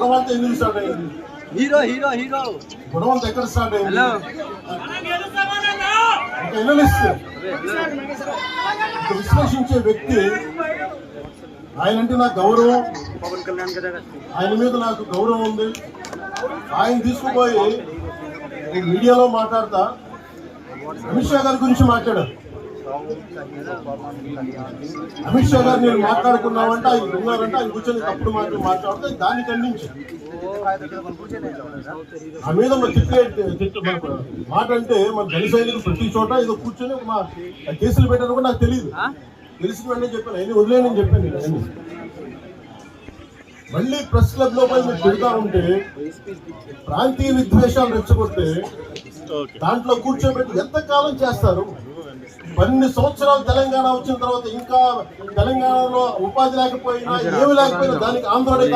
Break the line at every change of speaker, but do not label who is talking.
గొడవ అంతా ఎందుకు స్టార్ట్ అయింది?
హీరో హీరో హీరో
గొడవ అంతా ఎక్కడ స్టార్ట్ అయింది? విశ్లేషించే వ్యక్తి ఆయన అంటే నాకు గౌరవం, ఆయన మీద నాకు గౌరవం ఉంది. ఆయన తీసుకుపోయి మీడియాలో మాట్లాడతా అమిత్ షా గారి గురించి మాట్లాడారు. అమిత్ షా గారు నేను మాట్లాడుకున్నామంటే ఆయన ఉన్నారంటే ఆయన కూర్చొని తప్పుడు మాటలు మాట్లాడితే దాన్ని ఖండించి ఆ మీద తిట్టు మాట అంటే మన జన సైనికులు ప్రతి చోట ఏదో కూర్చొని మా కేసులు పెట్టారు కూడా నాకు తెలియదు. తెలిసిన వెంటనే చెప్పాను ఆయన వదిలేనని చెప్పాను. మళ్ళీ ప్రెస్ క్లబ్ లోపల మీరు తిరుగుతా ఉంటే ప్రాంతీయ విద్వేషాలు రెచ్చగొడితే దాంట్లో కూర్చోబెట్టి ఎంతకాలం చేస్తారు? 12 సంవత్సరాలు తెలంగాణ వచ్చిన తర్వాత ఇంకా తెలంగాణలో ఉపాధి లేకపోయినా ఏమి లేకపోయినా దానికి ఆందోళన